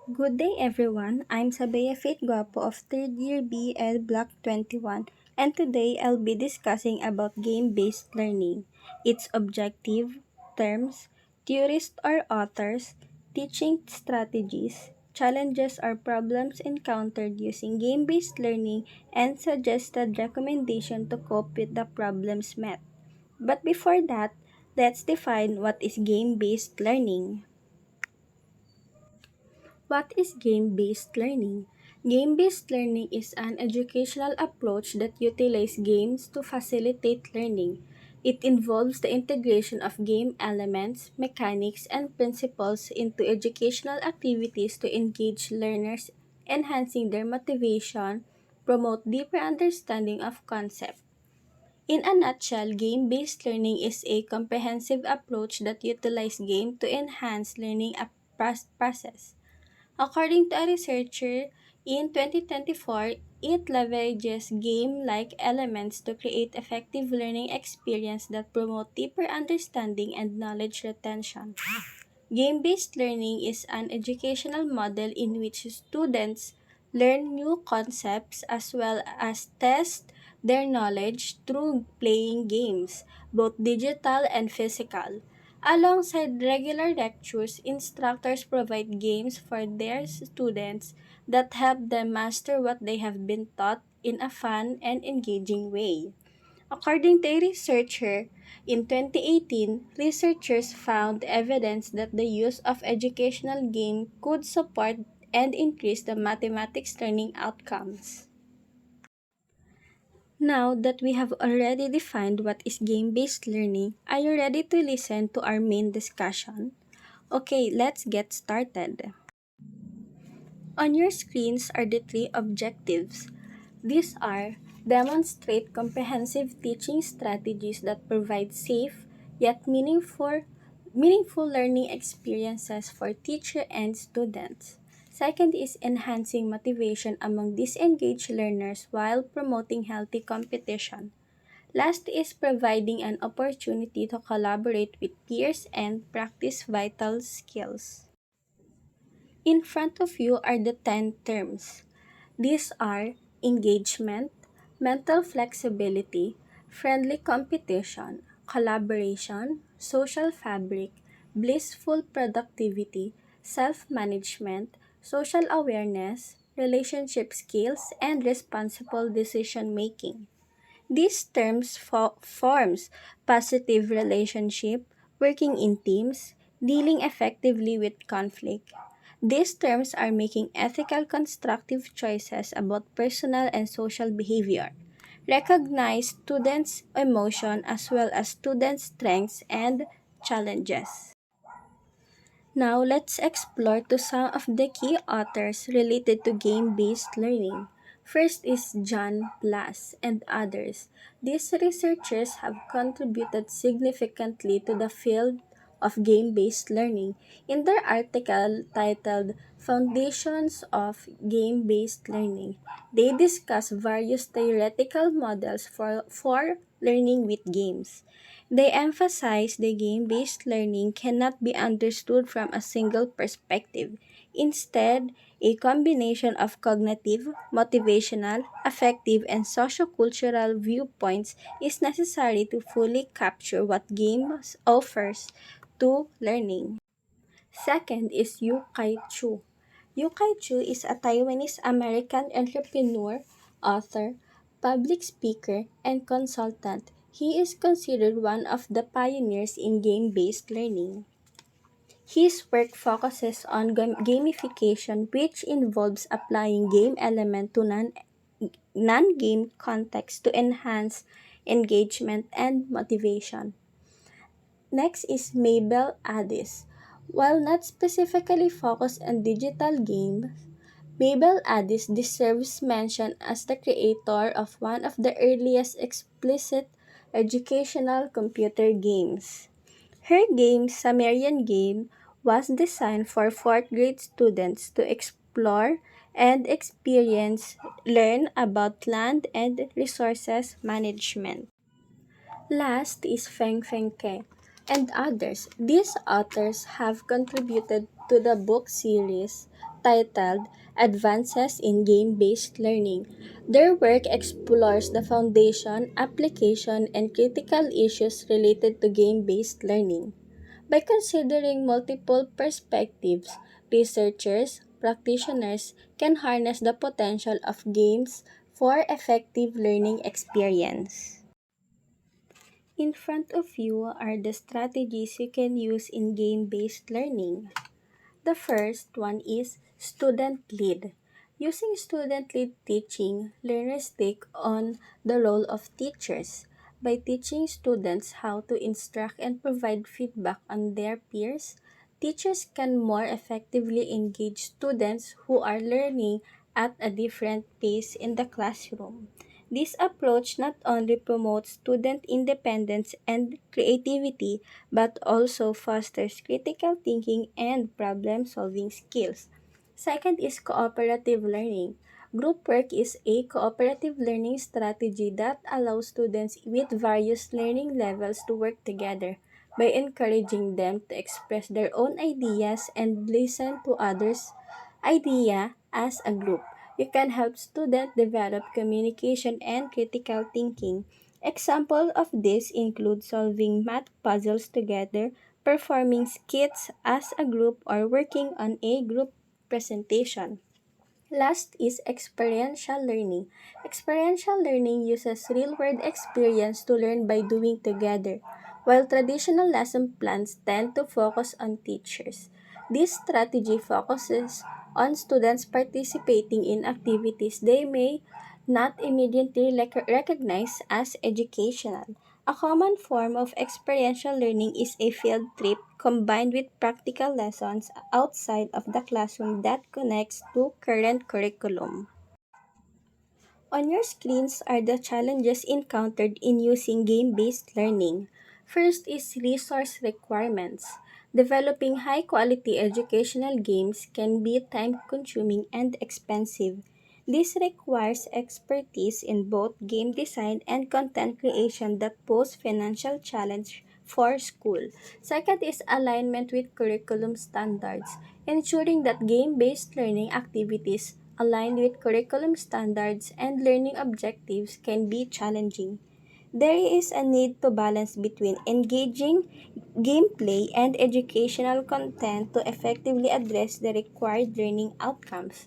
Good day everyone, I'm Sabea Guapo of 3rd year BL Block 21 and today I'll be discussing about game-based learning, its objective, terms, theorists or authors, teaching strategies, challenges or problems encountered using game-based learning, and suggested recommendation to cope with the problems met. But before that, let's define what is game-based learning. What is game-based learning? Game-based learning is an educational approach that utilizes games to facilitate learning. It involves the integration of game elements, mechanics, and principles into educational activities to engage learners, enhancing their motivation, promote deeper understanding of concepts. In a nutshell, game-based learning is a comprehensive approach that utilizes game to enhance learning process. According to a researcher, in 2024, it leverages game-like elements to create effective learning experience that promote deeper understanding and knowledge retention. Game-based learning is an educational model in which students learn new concepts as well as test their knowledge through playing games, both digital and physical. Alongside regular lectures, instructors provide games for their students that help them master what they have been taught in a fun and engaging way. According to a researcher, in 2018, researchers found evidence that the use of educational game could support and increase the mathematics learning outcomes. Now that we have already defined what is game-based learning, are you ready to listen to our main discussion? Okay, let's get started. On your screens are the three objectives. These are demonstrate comprehensive teaching strategies that provide safe yet meaningful learning experiences for teacher and students. Second is enhancing motivation among disengaged learners while promoting healthy competition. Last is providing an opportunity to collaborate with peers and practice vital skills. In front of you are the 10 terms. These are engagement, mental flexibility, friendly competition, collaboration, social fabric, blissful productivity, self management, social awareness, relationship skills, and responsible decision making. These terms forms positive relationship, working in teams, dealing effectively with conflict. These terms are making ethical constructive choices about personal and social behavior. Recognize students' emotion as well as students' strengths and challenges. Now, let's explore to some of the key authors related to game-based learning. First is John Blass and others. These researchers have contributed significantly to the field of game-based learning. In their article titled Foundations of Game-Based Learning, they discuss various theoretical models for learning with games. They emphasize the game-based learning cannot be understood from a single perspective. Instead, a combination of cognitive, motivational, affective, and sociocultural viewpoints is necessary to fully capture what games offers to learning. Second is Yu Kai Chu. Yu Kai Chu is a Taiwanese American entrepreneur, author, public speaker, and consultant. He is considered one of the pioneers in game-based learning. His work focuses on gamification, which involves applying game element to non-game context to enhance engagement and motivation. Next is Mabel Addis. While not specifically focused on digital games, Mabel Addis deserves mention as the creator of one of the earliest explicit educational computer games. Her game, Sumerian Game, was designed for fourth grade students to explore and learn about land and resources management. Last is Feng Feng Ke and others. These authors have contributed to the book series titled Advances in Game Based Learning. Their work explores the foundation, application, and critical issues related to game based learning. By considering multiple perspectives, researchers, practitioners can harness the potential of games for effective learning experience. In front of you are the strategies you can use in game based learning. The first one is student lead. Using student lead teaching, learners take on the role of teachers. By teaching students how to instruct and provide feedback on their peers, teachers can more effectively engage students who are learning at a different pace in the classroom. This approach not only promotes student independence and creativity but also fosters critical thinking and problem solving skills. Second is cooperative learning. Group work is a cooperative learning strategy that allows students with various learning levels to work together by encouraging them to express their own ideas and listen to others' idea as a group. You can help students develop communication and critical thinking. Example of this include solving math puzzles together, performing skits as a group, or working on a group presentation. Last is experiential learning. Experiential learning uses real world experience to learn by doing together, while traditional lesson plans tend to focus on teachers. This strategy focuses on students participating in activities they may not immediately recognize as educational. A common form of experiential learning is a field trip combined with practical lessons outside of the classroom that connects to current curriculum. On your screens are the challenges encountered in using game-based learning. First is resource requirements. Developing high-quality educational games can be time-consuming and expensive. This requires expertise in both game design and content creation that pose financial challenge for school. Second is alignment with curriculum standards, ensuring that game-based learning activities align with curriculum standards and learning objectives can be challenging. There is a need to balance between engaging gameplay and educational content to effectively address the required learning outcomes.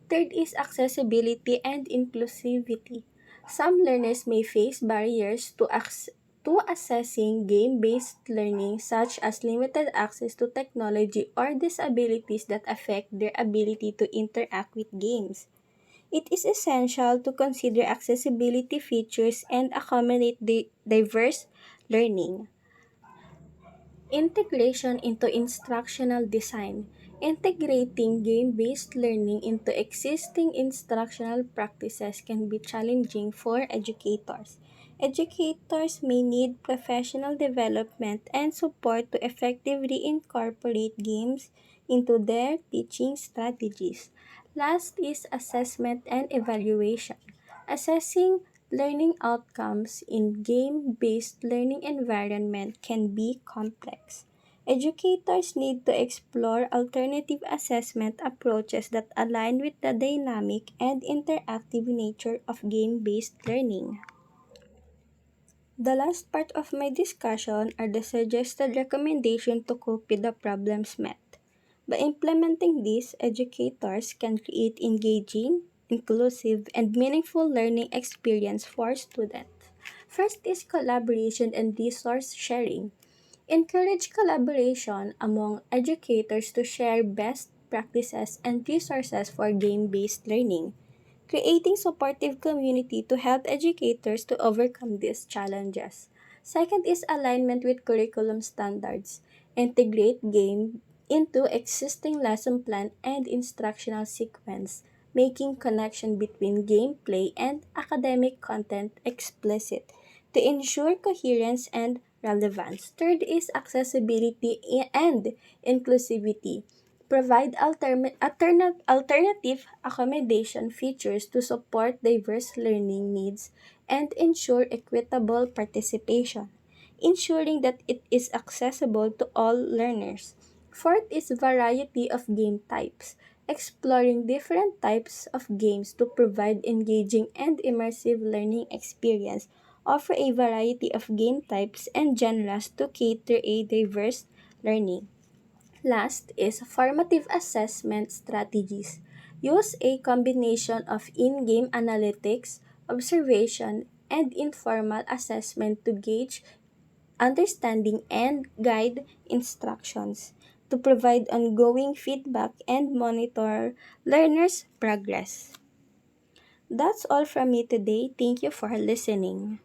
Third is accessibility and inclusivity. Some learners may face barriers to accessing game-based learning such as limited access to technology or disabilities that affect their ability to interact with games. It is essential to consider accessibility features and accommodate the diverse learning. Integration into instructional design. Integrating game-based learning into existing instructional practices can be challenging for educators. Educators may need professional development and support to effectively incorporate games into their teaching strategies. Last is assessment and evaluation. Assessing learning outcomes in game-based learning environment can be complex. Educators need to explore alternative assessment approaches that align with the dynamic and interactive nature of game-based learning. The last part of my discussion are the suggested recommendations to cope with the problems met. By implementing these, educators can create engaging, inclusive, and meaningful learning experience for students. First is collaboration and resource sharing. Encourage collaboration among educators to share best practices and resources for game-based learning, creating supportive community to help educators to overcome these challenges. Second is alignment with curriculum standards. Integrate game into existing lesson plan and instructional sequence, making connection between gameplay and academic content explicit to ensure coherence and relevance. Third is accessibility and inclusivity. Provide alternative accommodation features to support diverse learning needs and ensure equitable participation, ensuring that it is accessible to all learners. Fourth is variety of game types. exploring different types of games to provide engaging and immersive learning experience, offer a variety of game types and genres to cater a diverse learning. Last is formative assessment strategies. Use a combination of in-game analytics, observation, and informal assessment to gauge understanding and guide instructions, to provide ongoing feedback and monitor learners' progress. That's all from me today. Thank you for listening.